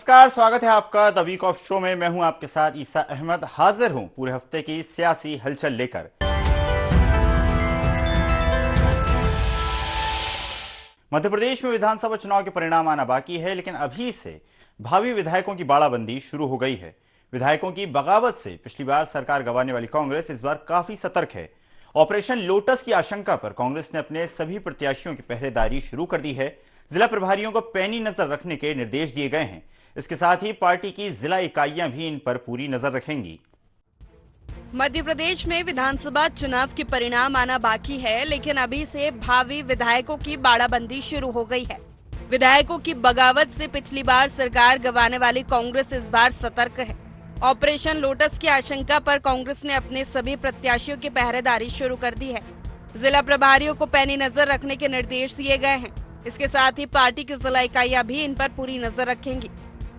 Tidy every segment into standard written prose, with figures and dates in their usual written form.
नमस्कार, स्वागत है आपका द वीक ऑफ शो में। मैं हूं आपके साथ ईसा अहमद, हाजिर हूं पूरे हफ्ते की सियासी हलचल लेकर। मध्य प्रदेश में विधानसभा चुनाव के परिणाम आना बाकी है, लेकिन अभी से भावी विधायकों की बाड़ाबंदी शुरू हो गई है। विधायकों की बगावत से पिछली बार सरकार गंवाने वाली कांग्रेस इस बार काफी सतर्क है। ऑपरेशन लोटस की आशंका पर कांग्रेस ने अपने सभी प्रत्याशियों की पहरेदारी शुरू कर दी है। जिला प्रभारियों को पैनी नजर रखने के निर्देश दिए गए हैं। इसके साथ ही पार्टी की जिला इकाइयां भी इन पर पूरी नजर रखेंगी। मध्य प्रदेश में विधानसभा चुनाव के परिणाम आना बाकी है, लेकिन अभी से भावी विधायकों की बाड़ाबंदी शुरू हो गई है। विधायकों की बगावत से पिछली बार सरकार गंवाने वाली कांग्रेस इस बार सतर्क है। ऑपरेशन लोटस की आशंका पर कांग्रेस ने अपने सभी प्रत्याशियों की पहरेदारी शुरू कर दी है। जिला प्रभारियों को पैनी नजर रखने के निर्देश दिए गए हैं। इसके साथ ही पार्टी की जिला इकाइयां भी इन पर पूरी नजर रखेंगी।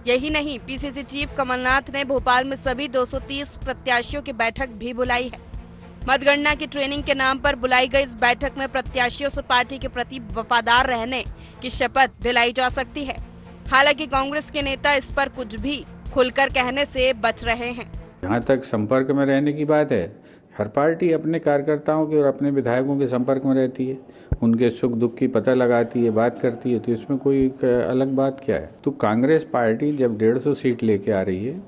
यही नहीं, पीसीसी चीफ कमलनाथ ने भोपाल में सभी 230 प्रत्याशियों की बैठक भी बुलाई है। मतगणना की ट्रेनिंग के नाम पर बुलाई गई इस बैठक में प्रत्याशियों से पार्टी के प्रति वफादार रहने की शपथ दिलाई जा सकती है। हालांकि कांग्रेस के नेता इस पर कुछ भी खुलकर कहने से बच रहे हैं। जहाँ तक संपर्क में रहने की बात है, हर पार्टी अपने कार्यकर्ताओं के और अपने विधायकों के संपर्क में रहती है, उनके सुख दुख की पता लगाती है, बात करती है, तो इसमें कोई अलग बात क्या है। तो कांग्रेस पार्टी जब 150 सीट लेके आ रही है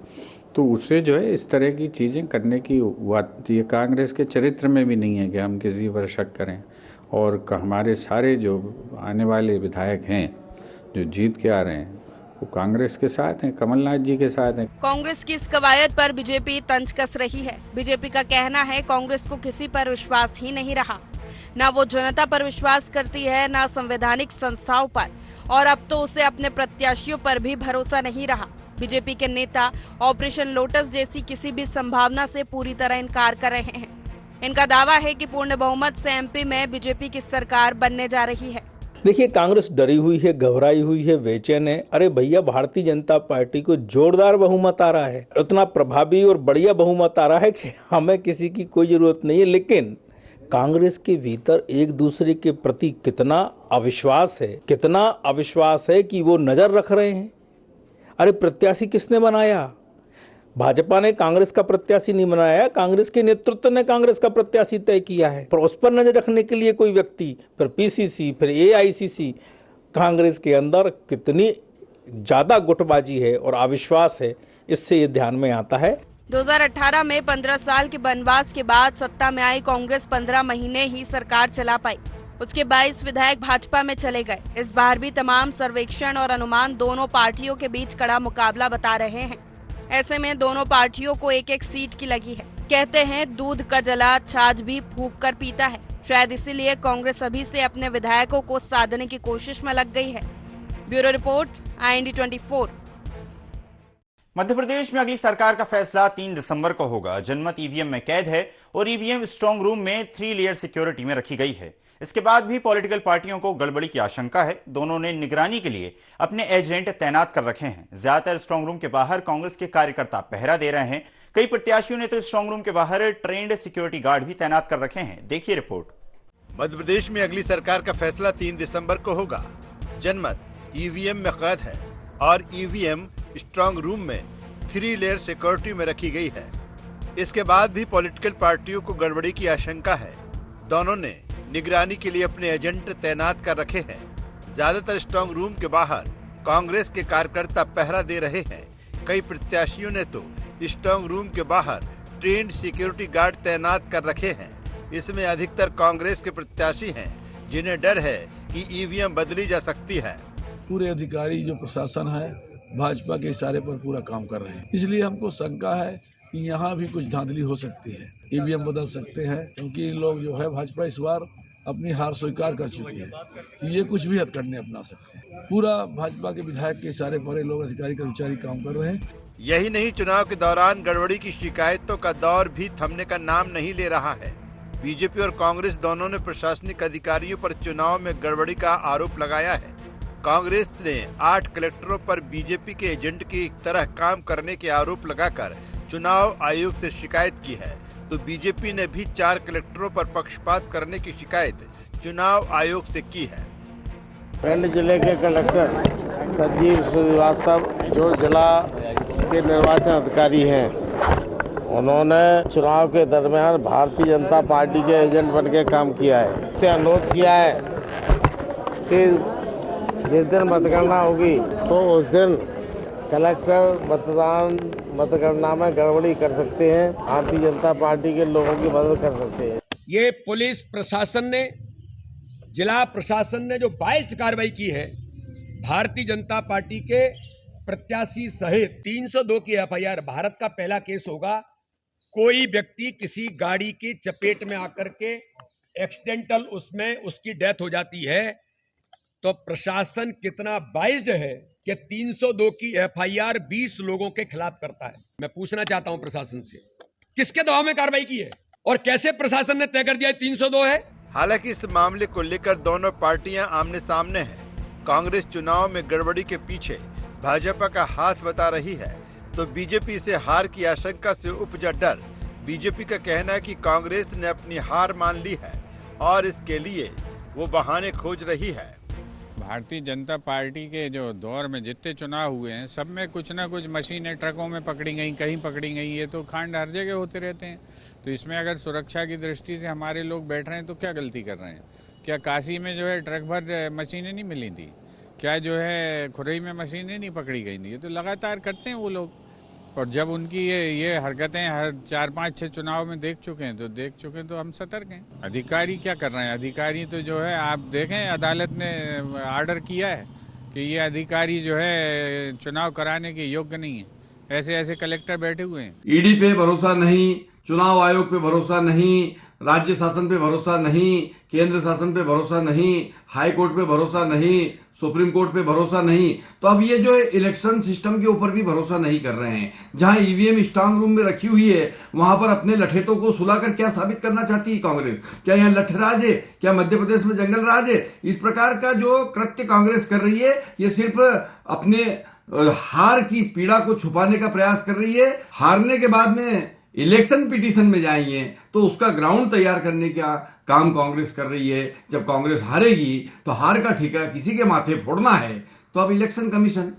तो उससे जो है इस तरह की चीज़ें करने की बात, ये कांग्रेस के चरित्र में भी नहीं है कि हम किसी पर शक करें। और हमारे सारे जो आने वाले विधायक हैं जो जीत के आ रहे हैं वो कांग्रेस के साथ हैं, कमलनाथ जी के साथ हैं। कांग्रेस की इस कवायद पर बीजेपी तंज कस रही है। बीजेपी का कहना है कांग्रेस को किसी पर विश्वास ही नहीं रहा, न वो जनता पर विश्वास करती है, न संवैधानिक संस्थाओं पर, और अब तो उसे अपने प्रत्याशियों पर भी भरोसा नहीं रहा। बीजेपी के नेता ऑपरेशन लोटस जैसी किसी भी संभावना से पूरी तरह इनकार कर रहे हैं। इनका दावा है कि पूर्ण बहुमत से एमपी में बीजेपी की सरकार बनने जा रही है। देखिए, कांग्रेस डरी हुई है, घबराई हुई है, बेचैन है। अरे भैया, भारतीय जनता पार्टी को जोरदार बहुमत आ रहा है, उतना प्रभावी और बढ़िया बहुमत आ रहा है कि हमें किसी की कोई जरूरत नहीं है। लेकिन कांग्रेस के भीतर एक दूसरे के प्रति कितना अविश्वास है कि वो नजर रख रहे हैं। अरे प्रत्याशी किसने बनाया? भाजपा ने कांग्रेस का प्रत्याशी नहीं बनाया, कांग्रेस के नेतृत्व ने कांग्रेस का प्रत्याशी तय किया है। पर उस पर नजर रखने के लिए कोई व्यक्ति, फिर पीसीसी, फिर एआईसीसी, कांग्रेस के अंदर कितनी ज्यादा गुटबाजी है और अविश्वास है, इससे ये ध्यान में आता है। 2018 में 15 साल के वनवास के बाद सत्ता में आई कांग्रेस 15 महीने ही सरकार चला पाई। उसके 22 विधायक भाजपा में चले गए। इस बार भी तमाम सर्वेक्षण और अनुमान दोनों पार्टियों के बीच कड़ा मुकाबला बता रहे हैं। ऐसे में दोनों पार्टियों को एक एक सीट की लगी है। कहते हैं दूध का जला छाछ भी फूंक कर पीता है। शायद इसीलिए कांग्रेस अभी से अपने विधायकों को साधने की कोशिश में लग गई है। Bureau report, IND 24। Madhya Pradesh में अगली सरकार का फैसला 3 दिसंबर को होगा। जनमत ईवीएम में कैद है और ईवीएम स्ट्रांग रूम में 3 लेयर सिक्योरिटी में रखी गई है। इसके बाद भी पॉलिटिकल पार्टियों को गड़बड़ी की आशंका है। दोनों ने निगरानी के लिए अपने एजेंट तैनात कर रखे हैं। ज्यादातर स्ट्रांग रूम के बाहर कांग्रेस के कार्यकर्ता पहरा दे रहे हैं। कई प्रत्याशियों ने तो स्ट्रांग रूम के बाहर ट्रेंड सिक्योरिटी गार्ड भी तैनात कर रखे हैं। देखिए रिपोर्ट। मध्य प्रदेश में अगली सरकार का फैसला 3 दिसंबर को होगा। जनमत ईवीएम में कैद है और ईवीएम स्ट्रांग रूम में 3 लेयर सिक्योरिटी में रखी गई है। इसके बाद भी पॉलिटिकल पार्टियों को गड़बड़ी की आशंका है। दोनों ने निगरानी के लिए अपने एजेंट तैनात कर रखे हैं। ज्यादातर स्ट्रांग रूम के बाहर कांग्रेस के कार्यकर्ता पहरा दे रहे हैं। कई प्रत्याशियों ने तो स्ट्रांग रूम के बाहर ट्रेंड सिक्योरिटी गार्ड तैनात कर रखे हैं। इसमें अधिकतर कांग्रेस के प्रत्याशी हैं, जिन्हें डर है कि ईवीएम बदली जा सकती है। पूरे अधिकारी जो प्रशासन है भाजपा के इशारे पर पूरा काम कर रहे हैं, इसलिए हमको शंका है कि यहाँ भी कुछ धांधली हो सकती है। ईवीएम बदल सकते हैं, क्योंकि लोग जो है भाजपा इस बार अपनी हार स्वीकार कर चुकी है कि ये कुछ भी हथकंडे अपना सकते हैं। पूरा भाजपा के विधायक के इशारे पर लोग अधिकारी कर्मचारी काम कर रहे हैं। यही नहीं, चुनाव के दौरान गड़बड़ी की शिकायतों का दौर भी थमने का नाम नहीं ले रहा है। बीजेपी और कांग्रेस दोनों ने प्रशासनिक अधिकारियों पर चुनाव में गड़बड़ी का आरोप लगाया है। कांग्रेस ने 8 कलेक्टरों पर बीजेपी के एजेंट की तरह काम करने के आरोप लगाकर चुनाव आयोग से शिकायत की है, तो बीजेपी ने भी 4 कलेक्टरों पर पक्षपात करने की शिकायत चुनाव आयोग से की है। भिंड जिले के कलेक्टर संजीव श्रीवास्तव जो जिला के निर्वाचन अधिकारी हैं, उन्होंने चुनाव के दरमियान भारतीय जनता पार्टी के एजेंट बन के काम किया है। इससे अनुरोध किया है कि जिस दिन मतगणना होगी तो उस दिन कलेक्टर मतगणना में गड़बड़ी कर सकते हैं, भारतीय जनता पार्टी के लोगों की मदद कर सकते हैं। ये पुलिस प्रशासन ने, जिला प्रशासन ने जो 22 कार्रवाई की है भारतीय जनता पार्टी के प्रत्याशी सहित 302 की एफआईआर, भारत का पहला केस होगा। कोई व्यक्ति किसी गाड़ी की चपेट में आकर के एक्सीडेंटल उसमें उसकी डेथ हो जाती है तो प्रशासन कितना बाइज्ड है कि 302 की एफआईआर 20 लोगों के खिलाफ करता है। मैं पूछना चाहता हूं प्रशासन से, किसके दबाव में कार्रवाई की है और कैसे प्रशासन ने तय कर दिया 302 है? हालांकि इस मामले को लेकर दोनों पार्टियां आमने सामने हैं। कांग्रेस चुनाव में गड़बड़ी के पीछे भाजपा का हाथ बता रही है तो बीजेपी से हार की आशंका से उपजा डर। बीजेपी का कहना है कि कांग्रेस ने अपनी हार मान ली है और इसके लिए वो बहाने खोज रही है। भारतीय जनता पार्टी के जो दौर में जितने चुनाव हुए हैं सब में कुछ ना कुछ मशीनें ट्रकों में पकड़ी गई, कहीं पकड़ी गई। ये तो कांड हर जगह होते रहते हैं। तो इसमें अगर सुरक्षा की दृष्टि से हमारे लोग बैठ रहे हैं तो क्या गलती कर रहे हैं? क्या काशी में जो है ट्रक भर मशीनें नहीं मिली थी? क्या जो है खुरई में मशीनें नहीं पकड़ी गई थी? ये तो लगातार करते हैं वो लोग। और जब उनकी ये हरकतें हर 4-5-6 चुनाव में देख चुके हैं तो हम सतर्क हैं। अधिकारी क्या कर रहे हैं? अधिकारी तो जो है आप देखें, अदालत ने आर्डर किया है कि ये अधिकारी जो है चुनाव कराने के योग्य नहीं है। ऐसे कलेक्टर बैठे हुए हैं। ईडी पे भरोसा नहीं, चुनाव आयोग पे भरोसा नहीं, राज्य शासन पे भरोसा नहीं, केंद्र शासन पे भरोसा नहीं, हाई कोर्ट पे भरोसा नहीं, सुप्रीम कोर्ट पे भरोसा नहीं। तो अब ये जो है इलेक्शन सिस्टम के ऊपर भी भरोसा नहीं कर रहे हैं। जहां ईवीएम स्ट्रांग रूम में रखी हुई है वहां पर अपने लठेतों को सुलाकर क्या साबित करना चाहती है कांग्रेस? क्या यहाँ लठराज है? क्या मध्य प्रदेश में जंगल राज है? इस प्रकार का जो कृत्य कांग्रेस कर रही है ये सिर्फ अपने हार की पीड़ा को छुपाने का प्रयास कर रही है। हारने के बाद में इलेक्शन पिटीशन में जाएंगे तो उसका ग्राउंड तैयार करने का काम कांग्रेस कर रही है। जब कांग्रेस हारेगी तो हार का ठिकाना किसी के माथे फोड़ना है तो अब इलेक्शन कमीशन।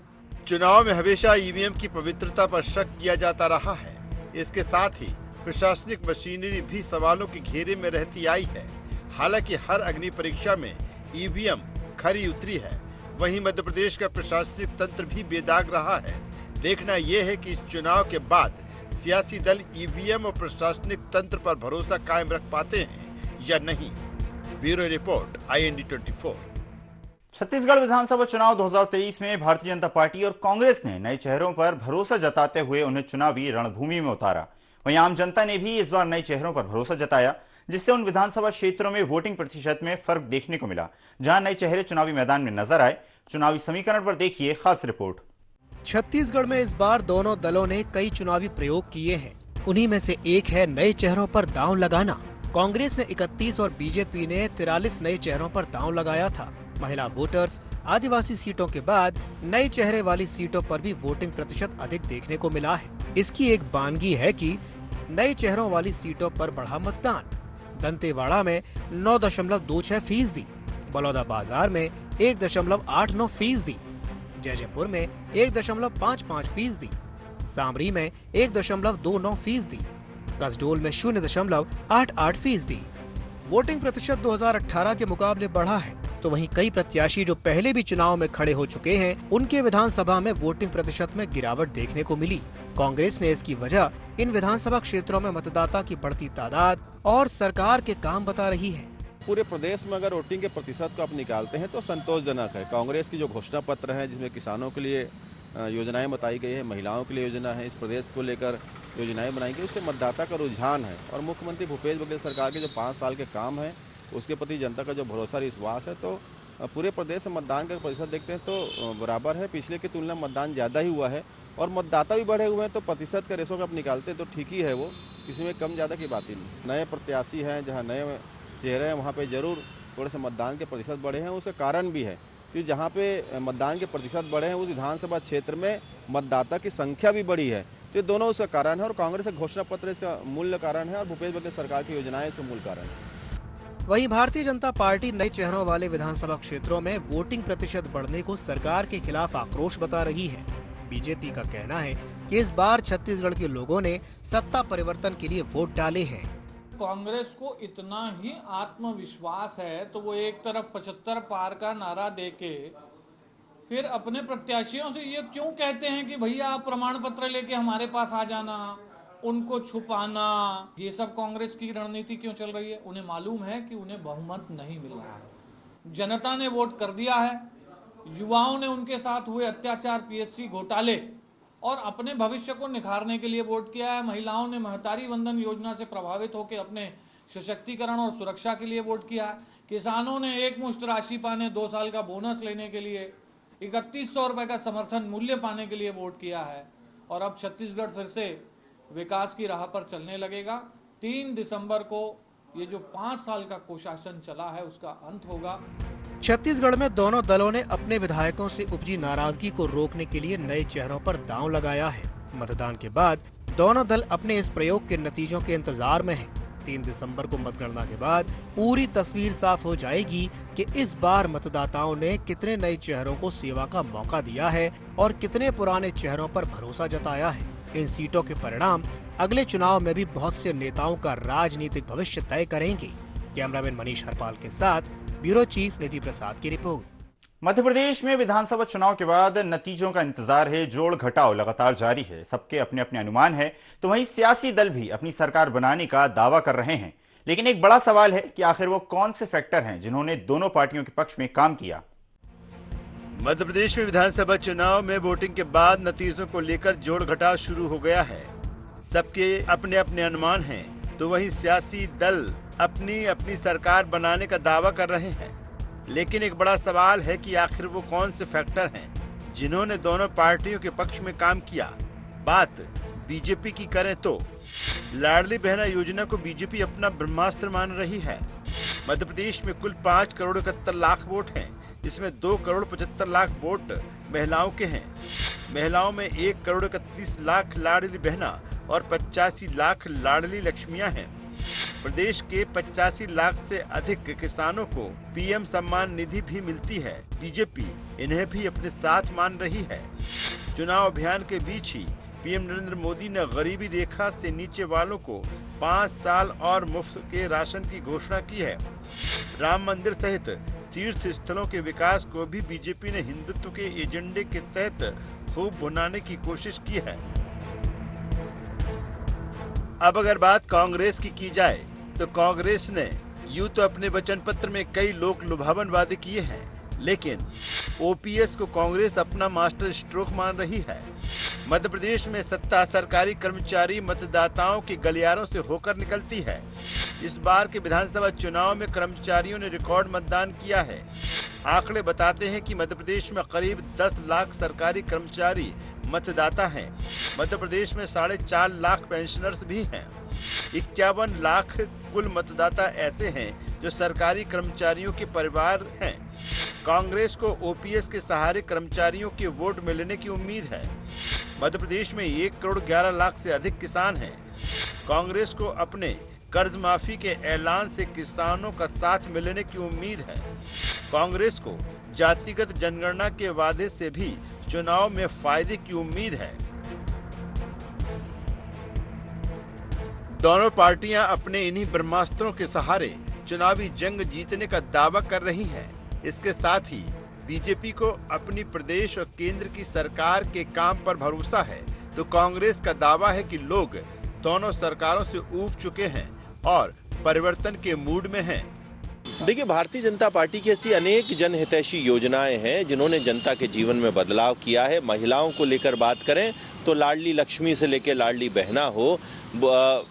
चुनाव में हमेशा ईवीएम की पवित्रता पर शक किया जाता रहा है। इसके साथ ही प्रशासनिक मशीनरी भी सवालों के घेरे में रहती आई है। हालांकि हर अग्नि परीक्षा में ईवीएम खरी उतरी है, वहीं मध्य प्रदेश का प्रशासनिक तंत्र भी बेदाग रहा है। देखना यह है कि इस चुनाव के बाद सियासी दल ईवीएम और प्रशासनिक तंत्र पर भरोसा कायम रख पाते हैं या नहीं। Bureau report, IND 24। छत्तीसगढ़ विधानसभा चुनाव 2023 में भारतीय जनता पार्टी और कांग्रेस ने नए चेहरों पर भरोसा जताते हुए उन्हें चुनावी रणभूमि में उतारा। वहीं आम जनता ने भी इस बार नए चेहरों पर भरोसा जताया, जिससे उन विधानसभा क्षेत्रों में वोटिंग प्रतिशत में फर्क देखने को मिला जहां नए चेहरे चुनावी मैदान में नजर आए। चुनावी समीकरण पर देखिए खास रिपोर्ट। छत्तीसगढ़ में इस बार दोनों दलों ने कई चुनावी प्रयोग किए हैं। उन्हीं में से एक है नए चेहरों पर दांव लगाना। कांग्रेस ने 31 और बीजेपी ने 43 नए चेहरों पर दांव लगाया था। महिला वोटर्स, आदिवासी सीटों के बाद नए चेहरे वाली सीटों पर भी वोटिंग प्रतिशत अधिक देखने को मिला है। इसकी एक बानगी है कि नए चेहरों वाली सीटों पर बढ़ा मतदान। दंतेवाड़ा में 9.26%, बलौदाबाजार में 1.89%, जयपुर में 1.55%, सामरी में 1.29%, कसडोल में 0.88%। वोटिंग प्रतिशत 2018 के मुकाबले बढ़ा है, तो वहीं कई प्रत्याशी जो पहले भी चुनाव में खड़े हो चुके हैं उनके विधानसभा में वोटिंग प्रतिशत में गिरावट देखने को मिली। कांग्रेस ने इसकी वजह इन विधानसभा क्षेत्रों में मतदाता की बढ़ती तादाद और सरकार के काम बता रही है। पूरे प्रदेश में अगर वोटिंग के प्रतिशत को आप निकालते हैं तो संतोषजनक है। कांग्रेस की जो घोषणा पत्र है जिसमें किसानों के लिए योजनाएं बताई गई है, महिलाओं के लिए योजना है, इस प्रदेश को लेकर योजनाएं बनाई गई, उससे मतदाता का रुझान है। और मुख्यमंत्री भूपेश बघेल सरकार के जो 5 साल के काम है उसके प्रति जनता का जो भरोसा विश्वास है, तो पूरे प्रदेश में मतदान का प्रतिशत देखते हैं तो बराबर है। पिछले की तुलना में मतदान ज़्यादा ही हुआ है और मतदाता भी बढ़े हुए हैं, तो प्रतिशत के रेशो का आप निकालते हैं तो ठीक ही है, वो किसी में कम ज़्यादा की बात ही नहीं। नए प्रत्याशी हैं, जहाँ नए चेहरे हैं वहाँ पे जरूर थोड़े से मतदान के प्रतिशत बढ़े हैं। उसका कारण भी है कि जहाँ पे मतदान के प्रतिशत बढ़े हैं उस विधानसभा क्षेत्र में मतदाता की संख्या भी बढ़ी है। तो ये दोनों उसका कारण है और कांग्रेस का घोषणा पत्र इसका मूल कारण है और भूपेश बघेल सरकार की योजनाएं इसका मूल कारण है। वहीं भारतीय जनता पार्टी नए चेहरों वाले विधानसभा क्षेत्रों में वोटिंग प्रतिशत बढ़ने को सरकार के खिलाफ आक्रोश बता रही है। बीजेपी का कहना है कि इस बार छत्तीसगढ़ के लोगों ने सत्ता परिवर्तन के लिए वोट डाले हैं। कांग्रेस को इतना ही आत्मविश्वास है तो वो एक तरफ 75 पार का नारा देके फिर अपने प्रत्याशियों से ये क्यों कहते हैं कि भैया आप प्रमाण पत्र लेके हमारे पास आ जाना, उनको छुपाना, ये सब कांग्रेस की रणनीति क्यों चल रही है? उन्हें मालूम है कि उन्हें बहुमत नहीं मिल रहा है। जनता ने वोट कर दिया है, युवाओं ने उनके साथ हुए अत्याचार, पीएससी घोटाले और अपने भविष्य को निखारने के लिए वोट किया है। महिलाओं ने महतारी वंदन योजना से प्रभावित होकर अपने सशक्तिकरण और सुरक्षा के लिए वोट किया है। किसानों ने एक मुश्त राशि पाने, 2 साल का बोनस लेने के लिए, 3100 रुपए का समर्थन मूल्य पाने के लिए वोट किया है। और अब छत्तीसगढ़ फिर से विकास की राह पर चलने लगेगा। 3 दिसंबर को ये जो 5 साल का कुशासन चला है उसका अंत होगा। छत्तीसगढ़ में दोनों दलों ने अपने विधायकों से उपजी नाराजगी को रोकने के लिए नए चेहरों पर दांव लगाया है। मतदान के बाद दोनों दल अपने इस प्रयोग के नतीजों के इंतजार में हैं। 3 दिसंबर को मतगणना के बाद पूरी तस्वीर साफ हो जाएगी कि इस बार मतदाताओं ने कितने नए चेहरों को सेवा का मौका दिया है और कितने पुराने चेहरों पर भरोसा जताया है। इन सीटों के परिणाम अगले चुनाव में भी बहुत से नेताओं का राजनीतिक भविष्य तय करेंगे। कैमरामैन मनीष हरपाल के साथ ब्यूरो चीफ निधि प्रसाद की रिपोर्ट। मध्य प्रदेश में विधानसभा चुनाव के बाद नतीजों का इंतजार है। जोड़ घटाव लगातार जारी है, सबके अपने अपने अनुमान है। तो वहीं सियासी दल भी अपनी सरकार बनाने का दावा कर रहे हैं। लेकिन एक बड़ा सवाल है कि आखिर वो कौन से फैक्टर हैं जिन्होंने दोनों पार्टियों के पक्ष में काम किया। मध्य प्रदेश में विधानसभा चुनाव में वोटिंग के बाद नतीजों को लेकर जोड़ घटाव शुरू हो गया है। सबके अपने अपने अनुमान हैं, तो वहीं सियासी दल अपनी अपनी सरकार बनाने का दावा कर रहे हैं। लेकिन एक बड़ा सवाल है कि आखिर वो कौन से फैक्टर हैं जिन्होंने दोनों पार्टियों के पक्ष में काम किया। बात बीजेपी की करें तो लाडली बहना योजना को बीजेपी अपना ब्रह्मास्त्र मान रही है। मध्य प्रदेश में कुल 5 करोड़ 71 लाख वोट हैं। इसमें 2 करोड़ 75 लाख वोट महिलाओं के हैं। महिलाओं में 1 करोड़ 31 लाख लाडली बहना और 85 लाख लाडली लक्ष्मियां हैं। प्रदेश के 85 लाख से अधिक किसानों को पीएम सम्मान निधि भी मिलती है। बीजेपी इन्हें भी अपने साथ मान रही है। चुनाव अभियान के बीच ही पीएम नरेंद्र मोदी ने गरीबी रेखा से नीचे वालों को 5 साल और मुफ्त के राशन की घोषणा की है। राम मंदिर सहित तीर्थ स्थलों के विकास को भी बीजेपी ने हिंदुत्व के एजेंडे के तहत खूब भुनाने की कोशिश की है। अब अगर बात कांग्रेस की जाए तो कांग्रेस ने यूं तो अपने वचन पत्र में कई लोक लुभावन वादे किए हैं, लेकिन ओपीएस को कांग्रेस अपना मास्टर स्ट्रोक मान रही है। मध्य प्रदेश में सत्ता सरकारी कर्मचारी मतदाताओं के गलियारों से होकर निकलती है। इस बार के विधानसभा चुनाव में कर्मचारियों ने रिकॉर्ड मतदान किया है। आंकड़े बताते हैं कि मध्य प्रदेश में करीब 10 लाख सरकारी कर्मचारी मतदाता हैं। मध्य प्रदेश में 4.5 लाख पेंशनर्स भी हैं। 51 लाख कुल मतदाता ऐसे हैं जो सरकारी कर्मचारियों के परिवार हैं। कांग्रेस को ओपीएस के सहारे कर्मचारियों के वोट मिलने की उम्मीद है। मध्य प्रदेश में 1 करोड़ 11 लाख से अधिक किसान हैं। कांग्रेस को अपने कर्ज माफी के ऐलान से किसानों का साथ मिलने की उम्मीद है। कांग्रेस को जातिगत जनगणना के वादे से भी चुनाव में फायदे की उम्मीद है। दोनों पार्टियां अपने इन्हीं ब्रह्मास्त्रों के सहारे चुनावी जंग जीतने का दावा कर रही हैं। इसके साथ ही बीजेपी को अपनी प्रदेश और केंद्र की सरकार के काम पर भरोसा है, तो कांग्रेस का दावा है कि लोग दोनों सरकारों से ऊब चुके हैं और परिवर्तन के मूड में हैं। देखिए, भारतीय जनता पार्टी की ऐसी अनेक जनहितैषी योजनाएं हैं जिन्होंने जनता के जीवन में बदलाव किया है। महिलाओं को लेकर बात करें तो लाडली लक्ष्मी से लेकर लाडली बहना हो,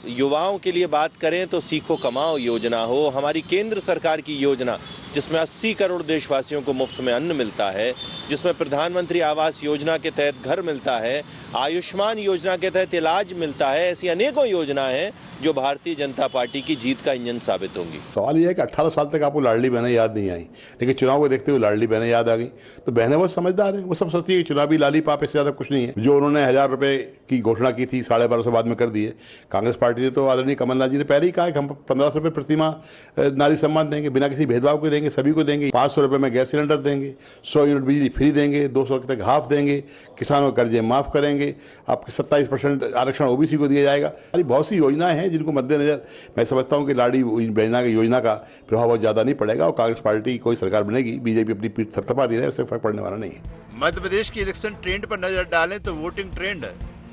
युवाओं के लिए बात करें तो सीखो कमाओ योजना हो, हमारी केंद्र सरकार की योजना जिसमें 80 करोड़ देशवासियों को मुफ्त में अन्न मिलता है, जिसमें प्रधानमंत्री आवास योजना के तहत घर मिलता है, आयुष्मान योजना के तहत इलाज मिलता है, ऐसी अनेकों योजनाएं हैं जो भारतीय जनता पार्टी की जीत का इंजन साबित होंगी। सवाल यह है कि 18 साल तक आपको लाडली बहनें याद नहीं आई, लेकिन चुनाव को देखते हुए लाडली बहनें याद आ गई। तो बहनें बहुत समझदार हैं, वो सब सोचती है कि चुनावी लाली पाप इससे ज़्यादा कुछ नहीं है। जो उन्होंने 1000 रुपये की घोषणा की थी 1250 बाद में कर दिए। कांग्रेस पार्टी ने तो आदरणीय कमलनाथ जी ने पहले ही कहा कि हम 1500 रुपये प्रतिमाह नारी सम्मान देंगे, बिना किसी भेदभाव के देंगे, सभी को देंगे। 500 रुपये में गैस सिलेंडर देंगे, 100 यूनिट बिजली फ्री देंगे, 200 तक हाफ देंगे, किसानों के कर्जे माफ़ करेंगे, आपके 27% आरक्षण ओबीसी को दिया जाएगा। बहुत सी योजनाएं हैं जिनको मद्देनजर मैं समझता हूं कि लाडली बहना की योजना का प्रभाव बहुत ज्यादा नहीं पड़ेगा और कांग्रेस पार्टी की कोई सरकार बनेगी, बीजेपी अपनी पीठ थपथपा दी है, उससे फर्क पड़ने वाला नहीं है। मध्य प्रदेश की इलेक्शन ट्रेंड पर नजर डालें तो वोटिंग ट्रेंड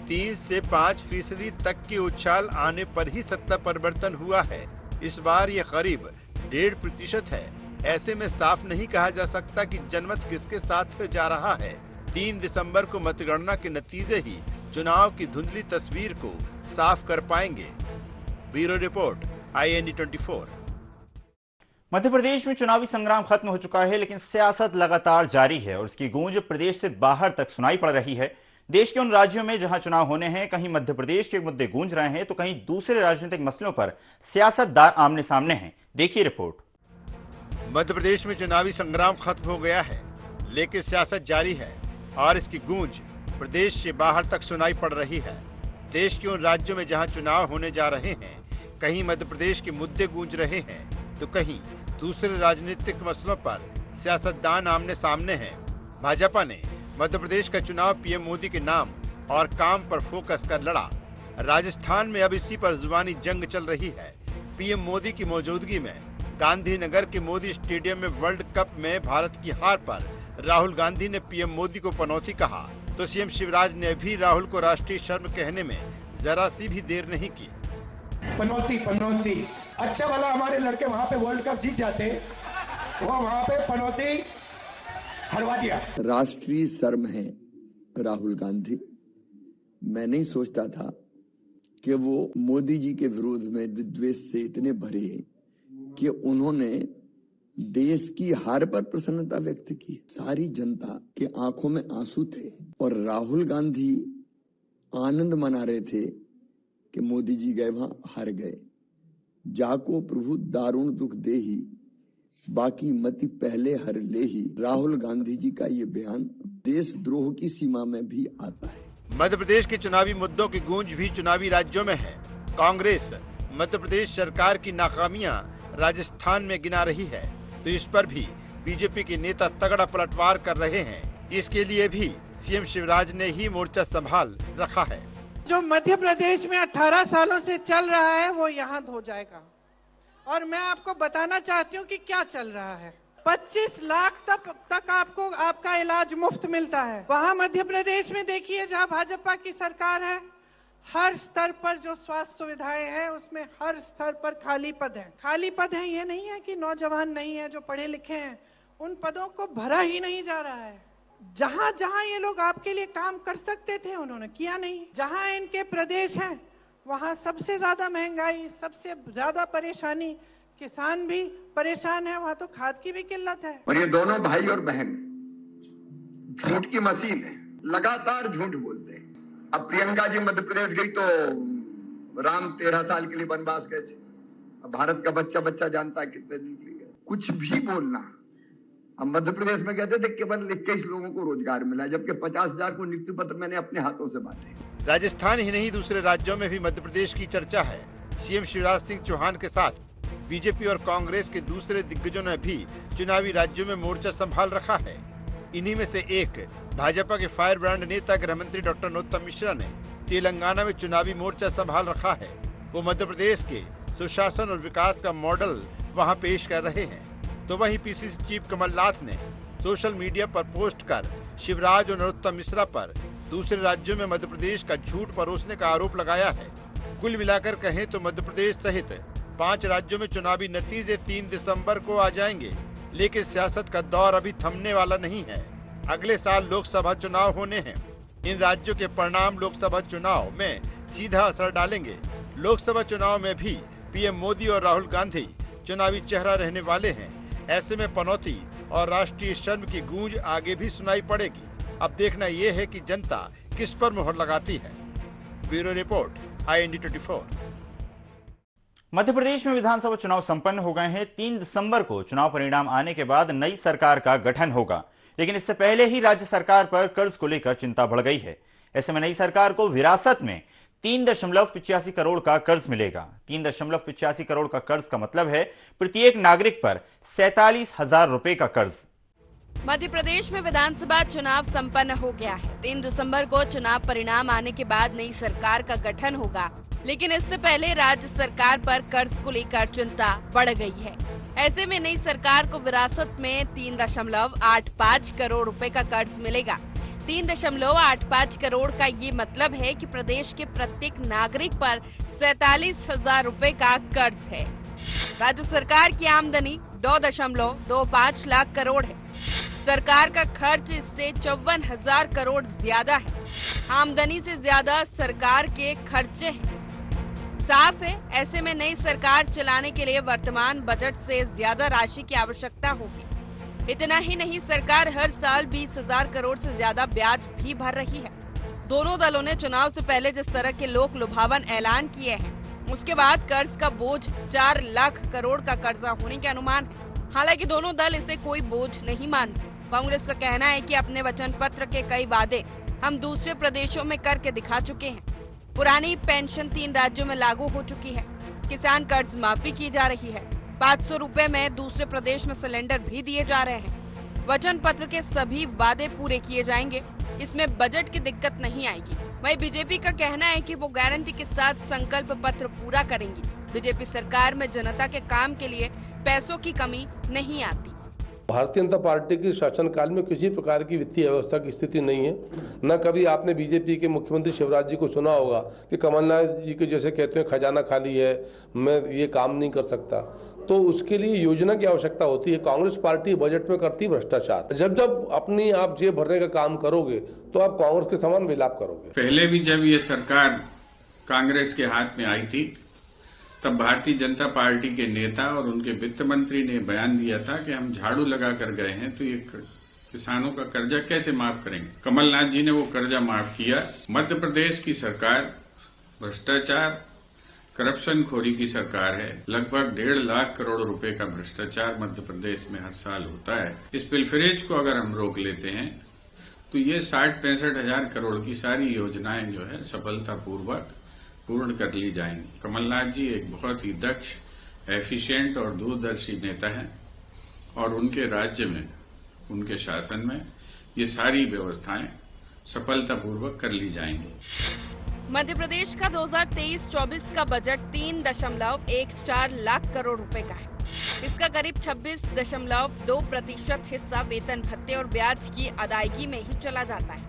3 से 5% तक के उछाल आने पर ही सत्ता परिवर्तन हुआ है। इस बार ये करीब 1.5% है। ऐसे में साफ नहीं कहा जा सकता कि जनमत किसके साथ जा रहा है। 3 दिसंबर को मतगणना के नतीजे ही चुनाव की धुंधली तस्वीर को साफ कर पाएंगे। Bureau report, IND 24। Madhya Pradesh में चुनावी संग्राम खत्म हो चुका है, लेकिन सियासत लगातार जारी है और इसकी गूंज प्रदेश से बाहर तक सुनाई पड़ रही है। देश के उन राज्यों में जहां चुनाव होने हैं, कहीं मध्य प्रदेश के मुद्दे गूंज रहे हैं तो कहीं दूसरे राजनीतिक मसलों पर सियासतदार आमने सामने हैं। देखिए रिपोर्ट। मध्य प्रदेश में चुनावी संग्राम खत्म हो गया है, लेकिन सियासत जारी है और इसकी गूंज प्रदेश से बाहर तक सुनाई पड़ रही है। देश के उन राज्यों में जहां चुनाव होने जा रहे हैं, कहीं मध्य प्रदेश के मुद्दे गूंज रहे हैं तो कहीं दूसरे राजनीतिक मसलों पर सियासतदान आमने सामने हैं। भाजपा ने मध्य प्रदेश का चुनाव पीएम मोदी के नाम और काम पर फोकस कर लड़ा। राजस्थान में अब इसी पर जुबानी जंग चल रही है। पीएम मोदी की मौजूदगी में गांधीनगर के मोदी स्टेडियम में वर्ल्ड कप में भारत की हार पर राहुल गांधी ने पीएम मोदी को पनौती कहा, तो सीएम शिवराज ने भी राहुल को राष्ट्रीय शर्म कहने में जरा सी भी देर नहीं की। पनौती अच्छा भला हमारे लड़के वहाँ पे वर्ल्ड कप जीत जाते, वो वहाँ पे पनौती हरवा दिया। राष्ट्रीय शर्म है राहुल गांधी। मैं नहीं सोचता था कि वो मोदी जी के विरोध में विद्वेष से इतने भरे कि उन्होंने देश की हार पर प्रसन्नता व्यक्त की। सारी जनता के आंखों में आंसू थे और राहुल गांधी आनंद मना रहे थे कि मोदी जी गए वहां हार गए। जाको प्रभु दारुण दुख दे ही, बाकी मति पहले हर ले ही। राहुल गांधी जी का ये बयान देशद्रोह की सीमा में भी आता है। मध्य प्रदेश के चुनावी मुद्दों की गूंज भी चुनावी राज्यों में है। कांग्रेस मध्य प्रदेश सरकार की नाकामियां राजस्थान में गिना रही है, तो इस पर भी बीजेपी के नेता तगड़ा पलटवार कर रहे हैं। इसके लिए भी सीएम शिवराज ने ही मोर्चा संभाल रखा है। जो मध्य प्रदेश में 18 सालों से चल रहा है वो यहाँ हो जाएगा। और मैं आपको बताना चाहती हूँ कि क्या चल रहा है। 25 लाख तक आपको आपका इलाज मुफ्त मिलता है। वहाँ मध्य प्रदेश में देखिए जहाँ भाजपा की सरकार है, हर स्तर पर जो स्वास्थ्य सुविधाएं हैं उसमें हर स्तर पर खाली पद है। खाली पद है, ये नहीं है कि नौजवान नहीं है जो पढ़े लिखे हैं, उन पदों को भरा ही नहीं जा रहा है। जहां जहां ये लोग आपके लिए काम कर सकते थे उन्होंने किया नहीं। जहां इनके प्रदेश हैं वहां सबसे ज्यादा महंगाई, सबसे ज्यादा परेशानी, किसान भी परेशान है, वहां तो खाद की भी किल्लत है। और ये दोनों भाई और बहन झूठ की मशीन है, लगातार झूठ बोलते हैं। अब प्रियंका जी मध्य प्रदेश गई तो राम 13 साल के लिए वनवास गए थे। अब भारत का बच्चा जानता है कितने दिन के लिए। कुछ भी बोलना। अब मध्य प्रदेश में कहते थे केवल 21 लोगों को रोजगार मिला, जबकि 50,000 को नियुक्ति पत्र मैंने अपने हाथों से बांटे। राजस्थान ही नहीं दूसरे राज्यों में भी मध्य प्रदेश की चर्चा है। सीएम शिवराज सिंह चौहान के साथ बीजेपी और कांग्रेस के दूसरे दिग्गजों ने भी चुनावी राज्यों में मोर्चा संभाल रखा है। इन्हीं में से एक भाजपा के फायर ब्रांड नेता गृह मंत्री डॉक्टर नरोत्तम मिश्रा ने तेलंगाना में चुनावी मोर्चा संभाल रखा है। वो मध्य प्रदेश के सुशासन और विकास का मॉडल वहां पेश कर रहे हैं। तो वहीं पीसीसी चीफ कमलनाथ ने सोशल मीडिया पर पोस्ट कर शिवराज और नरोत्तम मिश्रा पर दूसरे राज्यों में मध्य प्रदेश का झूठ परोसने का आरोप लगाया है। कुल मिलाकर कहें तो मध्य प्रदेश सहित 5 राज्यों में चुनावी नतीजे 3 दिसंबर को आ जाएंगे, लेकिन सियासत का दौर अभी थमने वाला नहीं है। अगले साल लोकसभा चुनाव होने हैं। इन राज्यों के परिणाम लोकसभा चुनाव में सीधा असर डालेंगे। लोकसभा चुनाव में भी पीएम मोदी और राहुल गांधी चुनावी चेहरा रहने वाले हैं। ऐसे में पनौती और राष्ट्रीय शर्म की गूंज आगे भी सुनाई पड़ेगी। अब देखना यह है कि जनता किस पर मोहर लगाती है। Bureau report, IND 24। Madhya Pradesh में विधानसभा चुनाव संपन्न हो गए हैं। 3 दिसंबर को चुनाव परिणाम आने के बाद नई सरकार का गठन होगा, लेकिन इससे पहले ही राज्य सरकार पर कर्ज को लेकर चिंता बढ़ गई है। ऐसे में नई सरकार को विरासत में 3.85 करोड़ का कर्ज मिलेगा। 3.85 करोड़ का कर्ज का मतलब है प्रत्येक नागरिक पर 47,000 रुपए का कर्ज। मध्य प्रदेश में विधानसभा चुनाव संपन्न हो गया है। 3 दिसंबर को चुनाव परिणाम आने के बाद नई सरकार का गठन होगा, लेकिन इससे पहले राज्य सरकार पर कर्ज को लेकर चिंता बढ़ गई है। ऐसे में नई सरकार को विरासत में 3.85 करोड़ रुपए का कर्ज मिलेगा। 3.85 करोड़ का ये मतलब है कि प्रदेश के प्रत्येक नागरिक पर 47,000 रुपए का कर्ज है। राज्य सरकार की आमदनी 2.25 लाख करोड़ है। सरकार का खर्च इससे 54,000 करोड़ ज्यादा है। आमदनी से ज्यादा सरकार के खर्चे हैं। साफ है, ऐसे में नई सरकार चलाने के लिए वर्तमान बजट से ज्यादा राशि की आवश्यकता होगी। इतना ही नहीं, सरकार हर साल 20,000 करोड़ से ज्यादा ब्याज भी भर रही है। दोनों दलों ने चुनाव से पहले जिस तरह के लोक लुभावन ऐलान किए हैं, उसके बाद कर्ज का बोझ 4 लाख करोड़ का कर्जा होने के अनुमान है। हालांकि दोनों दल इसे कोई बोझ नहीं मानते। कांग्रेस का कहना है कि अपने वचन पत्र के कई वादे हम दूसरे प्रदेशों में करके दिखा चुके हैं। पुरानी पेंशन 3 राज्यों में लागू हो चुकी है। किसान कर्ज माफी की जा रही है। 500 रुपए में दूसरे प्रदेश में सिलेंडर भी दिए जा रहे हैं। वचन पत्र के सभी वादे पूरे किए जाएंगे। इसमें बजट की दिक्कत नहीं आएगी। वहीं बीजेपी का कहना है कि वो गारंटी के साथ संकल्प पत्र पूरा करेंगी। बीजेपी सरकार में जनता के काम के लिए पैसों की कमी नहीं आती। भारतीय जनता पार्टी की शासनकाल में किसी प्रकार की वित्तीय व्यवस्था की स्थिति नहीं है। न कभी आपने बीजेपी के मुख्यमंत्री शिवराज जी को सुना होगा कि कमलनाथ जी के जैसे कहते हैं खजाना खाली है, मैं ये काम नहीं कर सकता। तो उसके लिए योजना की आवश्यकता होती है। कांग्रेस पार्टी बजट में करती भ्रष्टाचार। जब जब अपनी आप जेब भरने का काम करोगे तो आप कांग्रेस के समान विलाप करोगे। पहले भी जब ये सरकार कांग्रेस के हाथ में आई थी, तब भारतीय जनता पार्टी के नेता और उनके वित्त मंत्री ने बयान दिया था कि हम झाड़ू लगा कर गए हैं तो ये किसानों का कर्जा कैसे माफ करेंगे। कमलनाथ जी ने वो कर्जा माफ किया। मध्य प्रदेश की सरकार भ्रष्टाचार, करप्शन खोरी की सरकार है। लगभग 1.5 लाख करोड़ रुपए का भ्रष्टाचार मध्य प्रदेश में हर साल होता है। इस पिलफरेज को अगर हम रोक लेते हैं तो ये 60-65 हजार करोड़ की सारी योजनाएं जो है सफलतापूर्वक पूर्ण कर ली जाएंगी। कमलनाथ जी एक बहुत ही दक्ष, एफिशिएंट और दूरदर्शी नेता हैं और उनके राज्य में, उनके शासन में ये सारी व्यवस्थाएं सफलतापूर्वक कर ली जाएंगी। मध्य प्रदेश का 2023-24 का बजट 3.14 लाख करोड़ रुपए का है। इसका करीब 26.2% हिस्सा वेतन भत्ते और ब्याज की अदायगी में ही चला जाता है।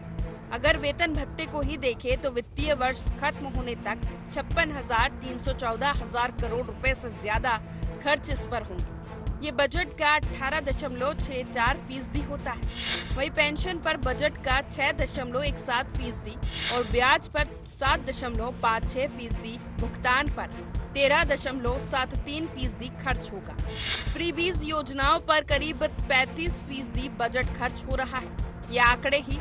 अगर वेतन भत्ते को ही देखें तो वित्तीय वर्ष खत्म होने तक 56,314 करोड़ रुपए से ज्यादा खर्च इस पर होंगे। ये बजट का 18.64% होता है। वहीं पेंशन पर बजट का 6.17% और ब्याज पर 7.56% भुगतान पर 13.73% खर्च होगा। फ्रीबीज योजनाओं पर करीब 35% बजट खर्च हो रहा है। ये आंकड़े ही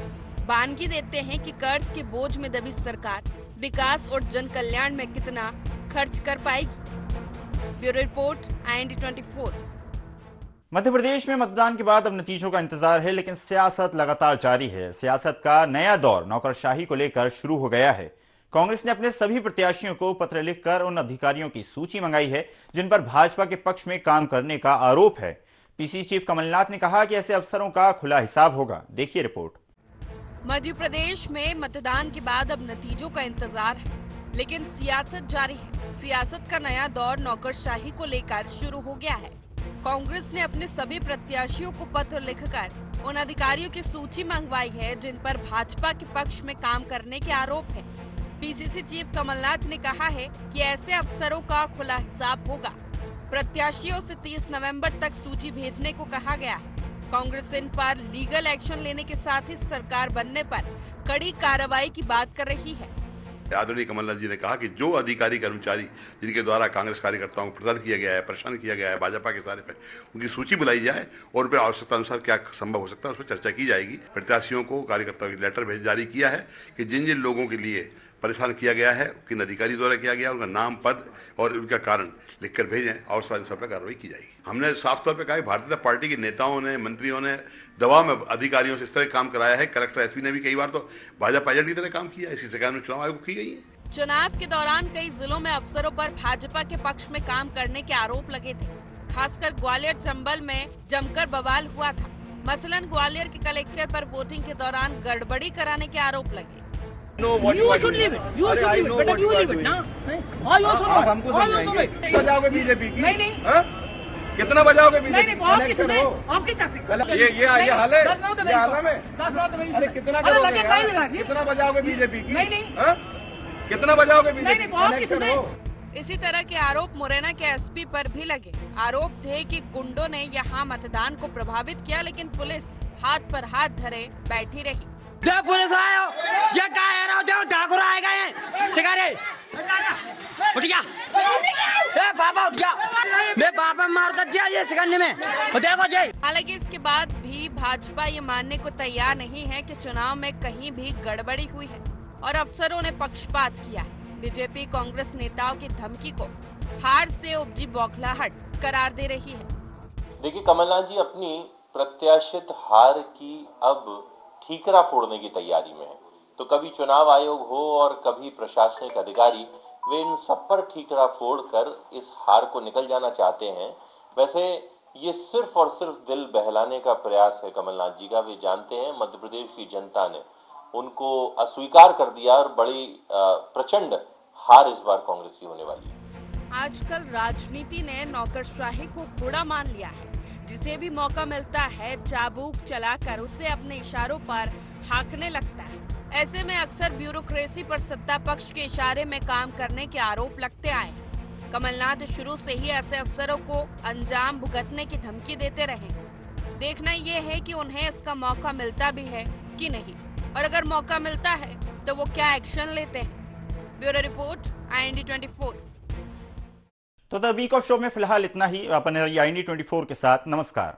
बानगी देते हैं कि कर्ज के बोझ में दबी सरकार विकास और जन कल्याण में कितना खर्च कर पाएगी। Bureau report, IND24। Madhya Pradesh में मतदान के बाद अब नतीजों का इंतजार है, लेकिन सियासत लगातार जारी है। सियासत का नया दौर नौकरशाही को लेकर शुरू हो गया है। कांग्रेस ने अपने सभी प्रत्याशियों को पत्र लिखकर उन अधिकारियों की सूची मंगाई है जिन पर भाजपा के पक्ष में काम करने का आरोप है। पीसीसी चीफ कमलनाथ ने कहा कि ऐसे अफसरों का खुला हिसाब होगा। देखिए रिपोर्ट। मध्य प्रदेश में मतदान के बाद अब नतीजों का इंतजार है, लेकिन सियासत जारी है। सियासत का नया दौर नौकरशाही को लेकर शुरू हो गया है। कांग्रेस ने अपने सभी प्रत्याशियों को पत्र लिखकर उन अधिकारियों की सूची मंगवाई है जिन पर भाजपा के पक्ष में काम करने के आरोप है। पीसीसी चीफ कमलनाथ ने कहा है कि ऐसे अफसरों का खुला हिसाब होगा। प्रत्याशियों से 30 नवंबर तक सूची भेजने को कहा गया है। कांग्रेस इन पर लीगल एक्शन लेने के साथ ही सरकार बनने पर कड़ी कार्रवाई की बात कर रही है। आदरणीय कमलनाथ जी ने कहा कि जो अधिकारी कर्मचारी जिनके द्वारा कांग्रेस कार्यकर्ताओं को प्रताड़ित किया गया है, परेशान किया गया है भाजपा के सारे पे, उनकी सूची बुलाई जाए और उन पर आवश्यकता अनुसार क्या संभव हो सकता है उस पर चर्चा की जाएगी। प्रत्याशियों को कार्यकर्ताओं की लेटर जारी किया है कि जिन जिन लोगों के लिए परेशान किया गया है, किन अधिकारी द्वारा किया गया, उनका नाम, पद और उनका कारण लिखकर भेजें और सब पर कार्रवाई की जाएगी। हमने साफ तौर पर कहा भारतीय जनता पार्टी के नेताओं ने, मंत्रियों ने दबाव में अधिकारियों से इस तरह काम कराया है। कलेक्टर, एसपी ने भी कई बार तो भाजपा एजेंट की तरह काम किया है। इसकी शिकायत में चुनाव आयोग को की गई है। चुनाव के दौरान कई जिलों में अफसरों पर भाजपा के पक्ष में काम करने के आरोप लगे थे। खासकर ग्वालियर चंबल में जमकर बवाल हुआ था। मसलन ग्वालियर के कलेक्टर पर वोटिंग के दौरान गड़बड़ी कराने के आरोप लगे। बजाओगे बीजेपी की? नहीं, कितना बजाओगे बीजेपी? ये हाल है, ये हाल में? अरे कितना करोगे यार? कितना बजाओगे बीजेपी की? कितना बजाओगे बीजेपी? इसी तरह के आरोप मुरैना के एसपी पर भी लगे। आरोप थे कि गुंडों ने यहां मतदान को प्रभावित किया, लेकिन पुलिस हाथ पर हाथ धरे बैठी रही। पुलिस आयो, जे का है ना, देखो ठाकुर आए गए, सिगारे उठ गया, ए बाबा उठ गया, मैं बाबा मार दे ये सिगारने में, देखो जय। हालांकि इसके बाद भी भाजपा ये मानने को तैयार नहीं है कि चुनाव में कहीं भी गड़बड़ी हुई है और अफसरों ने पक्षपात किया है। बीजेपी कांग्रेस नेताओं की धमकी को हार से उपजी बौखलाहट करार दे रही है। देखिए, कमलनाथ जी अपनी प्रत्याशित हार की अब ठीकरा फोड़ने की तैयारी में है। तो कभी चुनाव आयोग हो और कभी प्रशासनिक अधिकारी, वे इन सब पर ठीकरा फोड़कर इस हार को निकल जाना चाहते हैं। वैसे ये सिर्फ और सिर्फ दिल बहलाने का प्रयास है कमलनाथ जी का। वे जानते हैं मध्य प्रदेश की जनता ने उनको अस्वीकार कर दिया और बड़ी प्रचंड हार इस बार कांग्रेस की होने वाली है। आजकल राजनीति ने नौकरशाही को घोड़ा मान लिया है। जिसे भी मौका मिलता है चाबुक चलाकर उसे अपने इशारों पर हाँकने लगता है। ऐसे में अक्सर ब्यूरोक्रेसी पर सत्ता पक्ष के इशारे में काम करने के आरोप लगते आए। कमलनाथ शुरू से ही ऐसे अफसरों को अंजाम भुगतने की धमकी देते रहे। देखना ये है कि उन्हें इसका मौका मिलता भी है कि नहीं, और अगर मौका मिलता है तो वो क्या एक्शन लेते हैं। Bureau report, IND24। तो द वीक ऑफ शो में फिलहाल इतना ही। अपन IND24 के साथ नमस्कार।